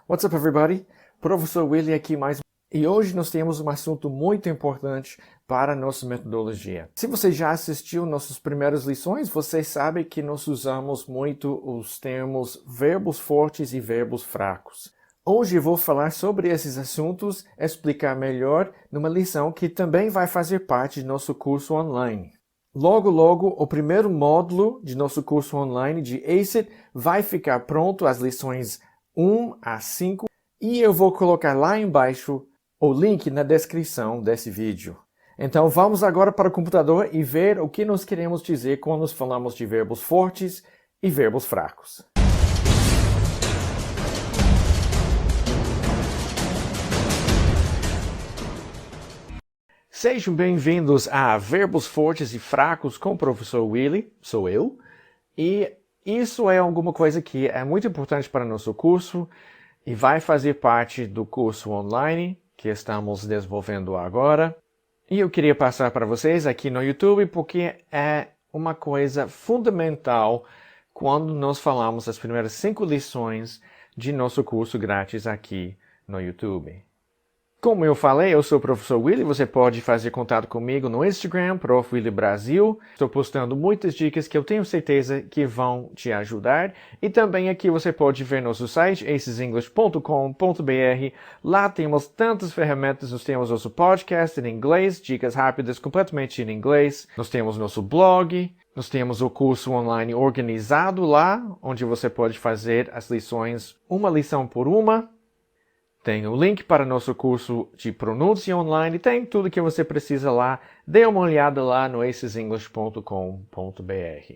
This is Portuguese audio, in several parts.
What's up, everybody? Professor Willie aqui mais e hoje nós temos um assunto muito importante para a nossa metodologia. Se você já assistiu nossas primeiras lições, você sabe que nós usamos muito os termos verbos fortes e verbos fracos. Hoje eu vou falar sobre esses assuntos, explicar melhor numa lição que também vai fazer parte do nosso curso online. Logo, o primeiro módulo de nosso curso online de ACIT vai ficar pronto, as lições 1 a 5, e eu vou colocar lá embaixo o link na descrição desse vídeo. Então vamos agora para o computador e ver o que nós queremos dizer quando nós falamos de verbos fortes e verbos fracos. Sejam bem-vindos a Verbos Fortes e Fracos com o professor Willie, sou eu, e isso é alguma coisa que é muito importante para o nosso curso e vai fazer parte do curso online que estamos desenvolvendo agora. E eu queria passar para vocês aqui no YouTube porque é uma coisa fundamental quando nós falamos as primeiras 5 lições de nosso curso grátis aqui no YouTube. Como eu falei, eu sou o professor Willie, você pode fazer contato comigo no Instagram, Prof. Willie Brasil. Estou postando muitas dicas que eu tenho certeza que vão te ajudar. E também aqui você pode ver nosso site, acesenglish.com.br. Lá temos tantas ferramentas, nós temos nosso podcast em inglês, dicas rápidas completamente em inglês. Nós temos nosso blog, nós temos o curso online organizado lá, onde você pode fazer as lições uma lição por uma. Tem o link para nosso curso de pronúncia online, tem tudo que você precisa lá. Dê uma olhada lá no acesenglish.com.br.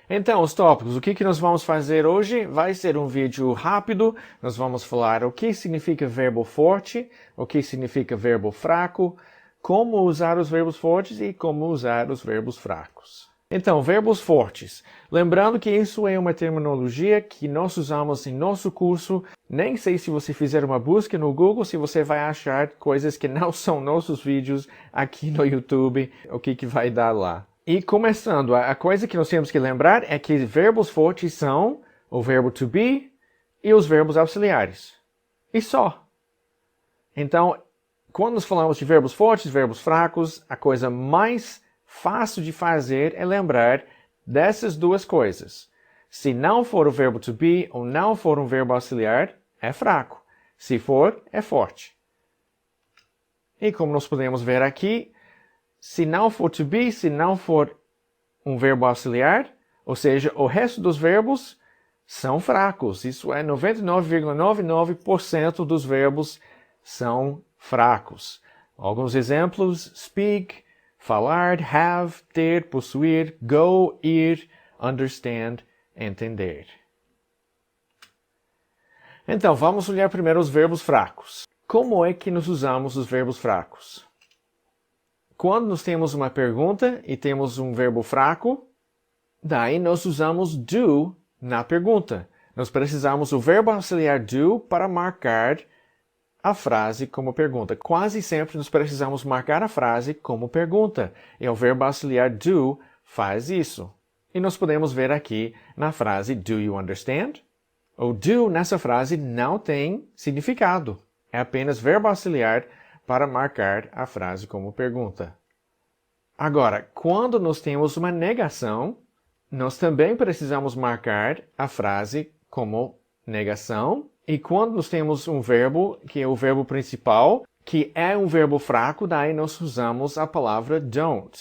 Então, os tópicos, o que nós vamos fazer hoje? Vai ser um vídeo rápido. Nós vamos falar o que significa verbo forte, o que significa verbo fraco, como usar os verbos fortes e como usar os verbos fracos. Então, verbos fortes. Lembrando que isso é uma terminologia que nós usamos em nosso curso. Nem sei se você fizer uma busca no Google, se você vai achar coisas que não são nossos vídeos aqui no YouTube, o que vai dar lá. E começando, a coisa que nós temos que lembrar é que verbos fortes são o verbo to be e os verbos auxiliares. E só. Então, quando nós falamos de verbos fortes, verbos fracos, a coisa mais fácil de fazer é lembrar dessas duas coisas. Se não for o verbo to be ou não for um verbo auxiliar, é fraco. Se for, é forte. E como nós podemos ver aqui, se não for to be, se não for um verbo auxiliar, ou seja, o resto dos verbos são fracos. Isso é 99,99% dos verbos são fracos. Alguns exemplos: speak, falar, have, ter, possuir, go, ir, understand, entender. Então, vamos olhar primeiro os verbos fracos. Como é que nós usamos os verbos fracos? Quando nós temos uma pergunta e temos um verbo fraco, daí nós usamos do na pergunta. Nós precisamos do verbo auxiliar do para marcar a frase como pergunta. Quase sempre nós precisamos marcar a frase como pergunta. E o verbo auxiliar do faz isso. E nós podemos ver aqui na frase do you understand? O do nessa frase não tem significado. É apenas verbo auxiliar para marcar a frase como pergunta. Agora, quando nós temos uma negação, nós também precisamos marcar a frase como negação. E quando nós temos um verbo, que é o verbo principal, que é um verbo fraco, daí nós usamos a palavra don't.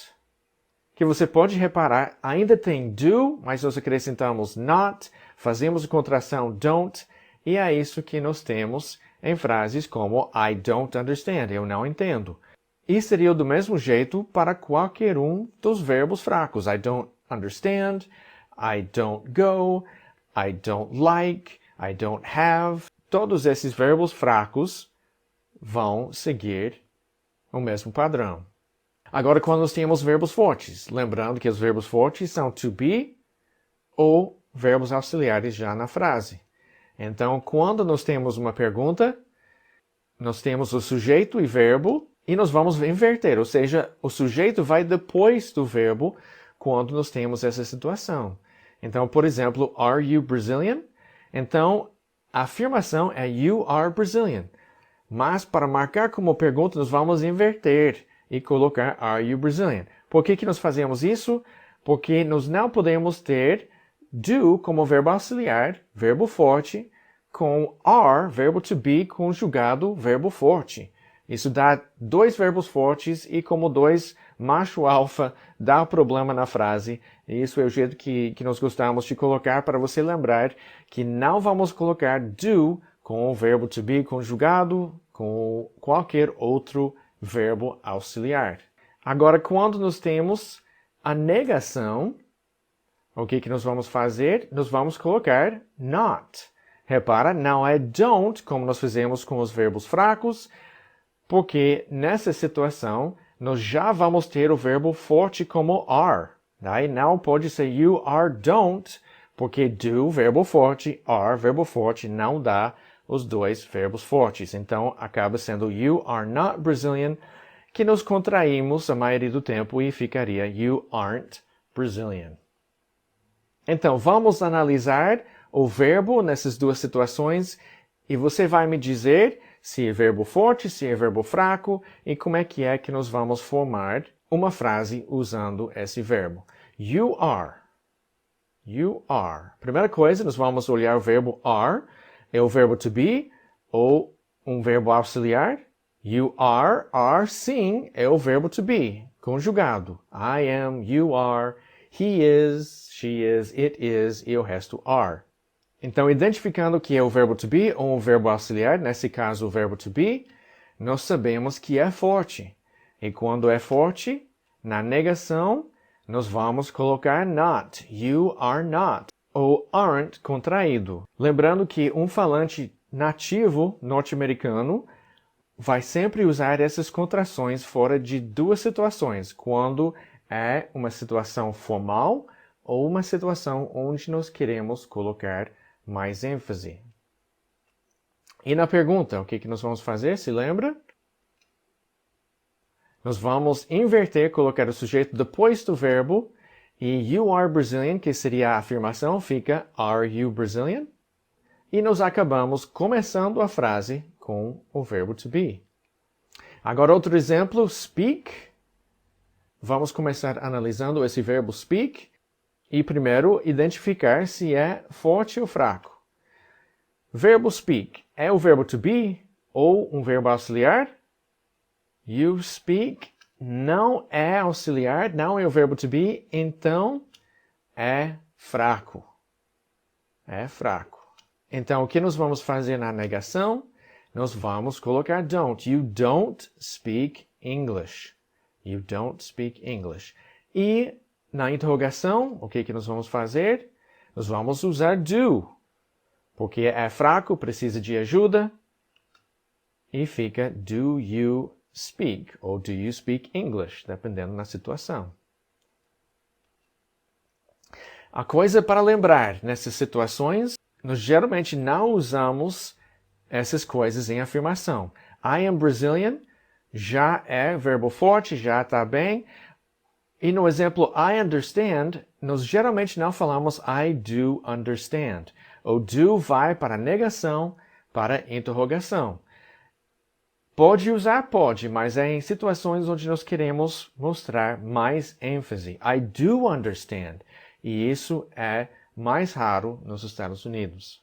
Que você pode reparar, ainda tem do, mas nós acrescentamos not, fazemos a contração don't, e é isso que nós temos em frases como I don't understand, eu não entendo. E seria do mesmo jeito para qualquer um dos verbos fracos. I don't understand, I don't go, I don't like, I don't have. Todos esses verbos fracos vão seguir o mesmo padrão. Agora, quando nós temos verbos fortes, lembrando que os verbos fortes são to be ou verbos auxiliares já na frase. Então, quando nós temos uma pergunta, nós temos o sujeito e verbo e nós vamos inverter, ou seja, o sujeito vai depois do verbo quando nós temos essa situação. Então, por exemplo, are you Brazilian? Então, A afirmação é You are Brazilian. Mas para marcar como pergunta, nós vamos inverter e colocar Are you Brazilian? Por que nós fazemos isso? Porque nós não podemos ter do como verbo auxiliar, verbo forte, com are, verbo to be, conjugado, verbo forte. Isso dá dois verbos fortes e como dois macho alfa dá problema na frase. E isso é o jeito que nós gostamos de colocar para você lembrar que não vamos colocar do com o verbo to be conjugado com qualquer outro verbo auxiliar. Agora, quando nós temos a negação, o que nós vamos fazer? Nós vamos colocar not. Repara, não é don't, como nós fizemos com os verbos fracos, porque nessa situação nós já vamos ter o verbo forte como are. Daí não pode ser you are don't, porque do, verbo forte, are, verbo forte, não dá os dois verbos fortes. Então, acaba sendo you are not Brazilian, que nos contraímos a maioria do tempo e ficaria you aren't Brazilian. Então, vamos analisar o verbo nessas duas situações e você vai me dizer se é verbo forte, se é verbo fraco e como é que nós vamos formar uma frase usando esse verbo. You are. You are. Primeira coisa, nós vamos olhar o verbo are. É o verbo to be ou um verbo auxiliar. You are sim, é o verbo to be, conjugado. I am, you are, he is, she is, it is e o resto are. Então, identificando que é o verbo to be ou um verbo auxiliar, nesse caso o verbo to be, nós sabemos que é forte. E quando é forte, na negação, nós vamos colocar not. You are not. Ou aren't contraído. Lembrando que um falante nativo norte-americano vai sempre usar essas contrações fora de duas situações, quando é uma situação formal ou uma situação onde nós queremos colocar mais ênfase. E na pergunta, o que nós vamos fazer? Se lembra? Nós vamos inverter, colocar o sujeito depois do verbo e you are Brazilian, que seria a afirmação, fica are you Brazilian? E nós acabamos começando a frase com o verbo to be. Agora outro exemplo, speak. Vamos começar analisando esse verbo speak e primeiro identificar se é forte ou fraco. Verbo speak é o verbo to be ou um verbo auxiliar? You speak não é auxiliar, não é o verbo to be, então é fraco. É fraco. Então, o que nós vamos fazer na negação? Nós vamos colocar don't. You don't speak English. You don't speak English. E na interrogação, o que nós vamos fazer? Nós vamos usar do. Porque é fraco, precisa de ajuda. E fica do you speak, ou do you speak English, dependendo da situação. A coisa para lembrar, nessas situações, nós geralmente não usamos essas coisas em afirmação. I am Brazilian já é verbo forte, já está bem. E no exemplo I understand, nós geralmente não falamos I do understand. O do vai para negação, para interrogação. Pode usar? Pode, mas é em situações onde nós queremos mostrar mais ênfase. I do understand. E isso é mais raro nos Estados Unidos.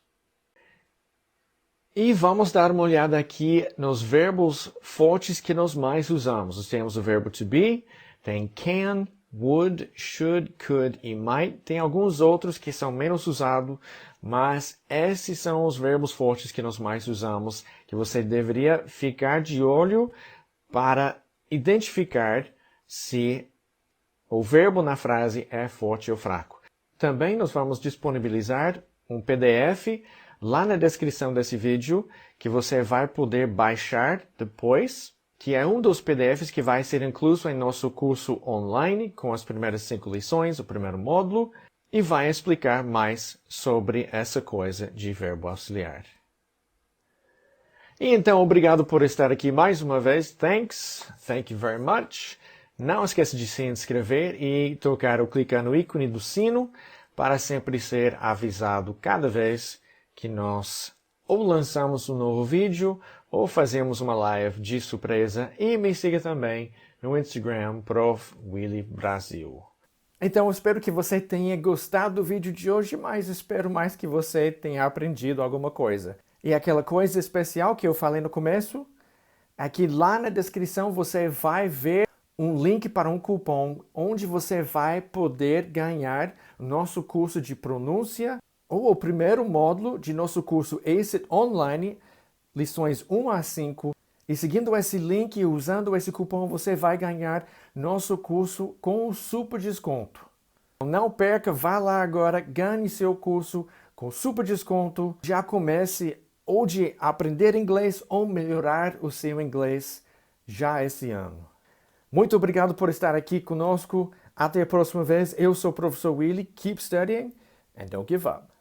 E vamos dar uma olhada aqui nos verbos fortes que nós mais usamos. Nós temos o verbo to be, tem can, would, should, could e might. Tem alguns outros que são menos usados, mas esses são os verbos fortes que nós mais usamos, que você deveria ficar de olho para identificar se o verbo na frase é forte ou fraco. Também nós vamos disponibilizar um PDF lá na descrição desse vídeo, que você vai poder baixar depois, que é um dos PDFs que vai ser incluso em nosso curso online, com as primeiras 5 lições, o primeiro módulo, e vai explicar mais sobre essa coisa de verbo auxiliar. E então, obrigado por estar aqui mais uma vez. Thanks. Thank you very much. Não esqueça de se inscrever e tocar ou clicar no ícone do sino para sempre ser avisado cada vez que nós ou lançamos um novo vídeo, ou fazemos uma live de surpresa. E me siga também no Instagram, Prof. Willy Brasil. Então, eu espero que você tenha gostado do vídeo de hoje, mas espero mais que você tenha aprendido alguma coisa. E aquela coisa especial que eu falei no começo, aqui lá na descrição você vai ver um link para um cupom onde você vai poder ganhar nosso curso de pronúncia ou o primeiro módulo de nosso curso ACIT Online, lições 1 a 5. E seguindo esse link e usando esse cupom, você vai ganhar nosso curso com um super desconto. Não perca, vá lá agora, ganhe seu curso com super desconto. Já comece ou de aprender inglês ou melhorar o seu inglês já esse ano. Muito obrigado por estar aqui conosco. Até a próxima vez. Eu sou o professor Willy. Keep studying and don't give up.